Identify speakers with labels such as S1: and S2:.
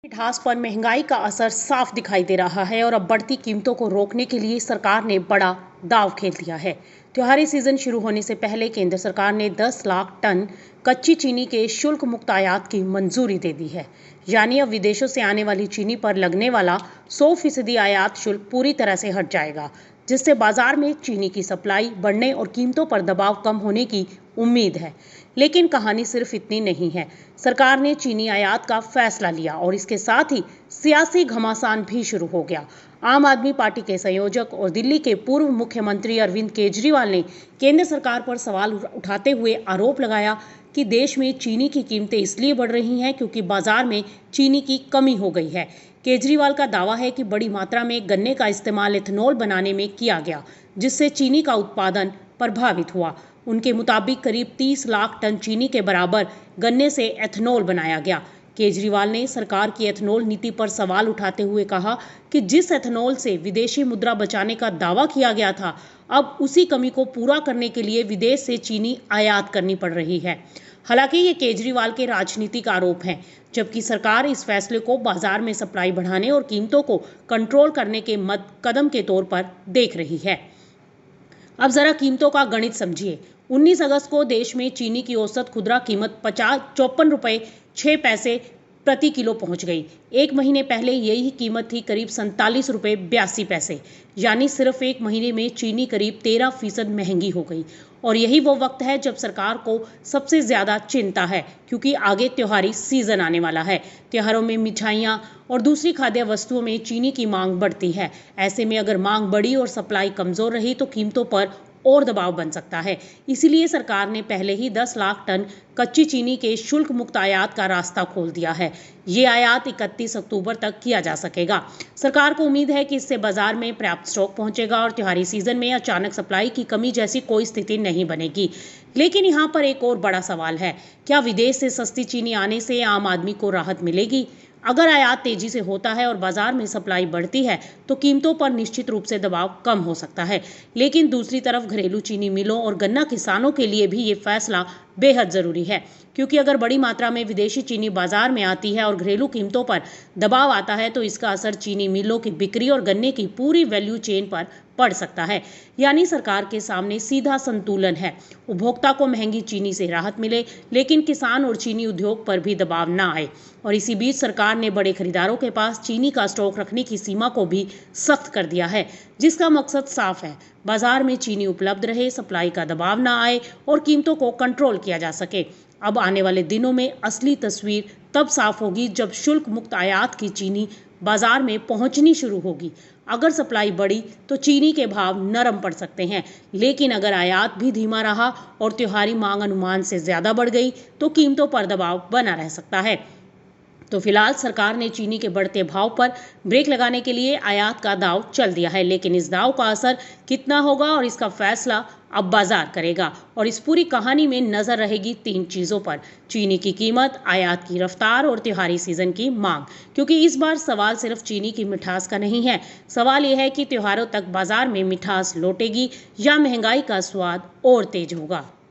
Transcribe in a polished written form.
S1: मिठास पर महंगाई का असर साफ दिखाई दे रहा है और अब बढ़ती कीमतों को रोकने के लिए सरकार ने बड़ा दांव खेल दिया है। त्योहारी सीजन शुरू होने से पहले केंद्र सरकार ने 10 लाख टन कच्ची चीनी के शुल्क मुक्त आयात की मंजूरी दे दी है। यानी अब विदेशों से आने वाली चीनी पर लगने वाला 100% आयात शुल्क पूरी तरह से हट जाएगा, जिससे बाजार में चीनी की सप्लाई बढ़ने और कीमतों पर दबाव कम होने की उम्मीद है। लेकिन कहानी सिर्फ इतनी नहीं है। सरकार ने चीनी आयात का फैसला लिया और इसके साथ ही सियासी घमासान भी शुरू हो गया। आम आदमी पार्टी के संयोजक और दिल्ली के पूर्व मुख्यमंत्री अरविंद केजरीवाल ने केंद्र सरकार पर सवाल उठाते हुए आरोप लगाया कि देश में चीनी की कीमतें इसलिए बढ़ रही हैं क्योंकि बाजार में चीनी की कमी हो गई है। केजरीवाल का दावा है कि बड़ी मात्रा में गन्ने का इस्तेमाल एथेनॉल बनाने में किया गया, जिससे चीनी का उत्पादन प्रभावित हुआ। उनके मुताबिक करीब 30 लाख टन चीनी के बराबर गन्ने से एथेनॉल बनाया गया। केजरीवाल ने सरकार की एथेनॉल नीति पर सवाल उठाते हुए कहा कि जिस एथेनॉल से विदेशी मुद्रा बचाने का दावा किया गया था, अब उसी कमी को पूरा करने के लिए विदेश से चीनी आयात करनी पड़ रही है। हालांकि ये केजरीवाल के राजनीतिक आरोप हैं, जबकि सरकार इस फैसले को बाजार में सप्लाई बढ़ाने और कीमतों को कंट्रोल करने के कदम के तौर पर देख रही है। अब जरा कीमतों का गणित समझिए। 19 अगस्त को देश में चीनी की औसत खुदरा कीमत 54 रुपये 6 पैसे प्रति किलो पहुंच गई। एक महीने पहले यही कीमत थी करीब 47 रुपये 82 पैसे। यानी सिर्फ एक महीने में चीनी करीब 13% महंगी हो गई। और यही वो वक्त है जब सरकार को सबसे ज्यादा चिंता है, क्योंकि आगे त्योहारी सीजन आने वाला है। त्योहारों में मिठाइयाँ और दूसरी खाद्य वस्तुओं में चीनी की मांग बढ़ती है। ऐसे में अगर मांग बढ़ी और सप्लाई कमजोर रही तो कीमतों पर और दबाव बन सकता है। इसीलिए सरकार ने पहले ही 10 लाख टन कच्ची चीनी के शुल्क मुक्त आयात का रास्ता खोल दिया है। ये आयात 31 अक्टूबर तक किया जा सकेगा। सरकार को उम्मीद है कि इससे बाजार में पर्याप्त स्टॉक पहुंचेगा और त्योहारी सीजन में अचानक सप्लाई की कमी जैसी कोई स्थिति नहीं बनेगी। लेकिन यहाँ पर एक और बड़ा सवाल है, क्या विदेश से सस्ती चीनी आने से आम आदमी को राहत मिलेगी? अगर आयात तेजी से होता है और बाजार में सप्लाई बढ़ती है तो कीमतों पर निश्चित रूप से दबाव कम हो सकता है। लेकिन दूसरी तरफ घरेलू चीनी मिलों और गन्ना किसानों के लिए भी ये फैसला बेहद जरूरी है, क्योंकि अगर बड़ी मात्रा में विदेशी चीनी बाजार में आती है और घरेलू कीमतों पर दबाव आता है तो इसका असर चीनी मिलों की बिक्री और गन्ने की पूरी वैल्यू चेन पर पड़ सकता है। यानी सरकार के सामने सीधा संतुलन है। उपभोक्ता को महंगी चीनी से राहत मिले, लेकिन किसान और चीनी उद्योग पर भी दबाव ना आए। और इसी बीच सरकार ने बड़े खरीदारों के पास चीनी का स्टॉक रखने की सीमा को भी सख्त कर दिया है, जिसका मकसद साफ है, बाजार में चीनी उपलब्ध रहे, सप्लाई का दबाव ना आए और कीमतों को कंट्रोल किया जा सके। अब आने वाले दिनों में असली तस्वीर तब साफ होगी जब शुल्क मुक्त आयात की चीनी बाजार में पहुंचनी शुरू होगी। अगर सप्लाई बढ़ी तो चीनी के भाव नरम पड़ सकते हैं, लेकिन अगर आयात भी धीमा रहा और त्योहारी मांग अनुमान से ज्यादा बढ़ गई तो कीमतों पर दबाव बना रह सकता है। तो फिलहाल सरकार ने चीनी के बढ़ते भाव पर ब्रेक लगाने के लिए आयात का दांव चल दिया है, लेकिन इस दांव का असर कितना होगा और इसका फैसला अब बाजार करेगा। और इस पूरी कहानी में नजर रहेगी 3 चीजों पर: चीनी की कीमत, आयात की रफ्तार और त्योहारी सीजन की मांग। क्योंकि इस बार सवाल सिर्फ चीनी की मिठास का नहीं है, सवाल यह है कि त्योहारों तक बाजार में मिठास लौटेगी या महंगाई का स्वाद और तेज होगा।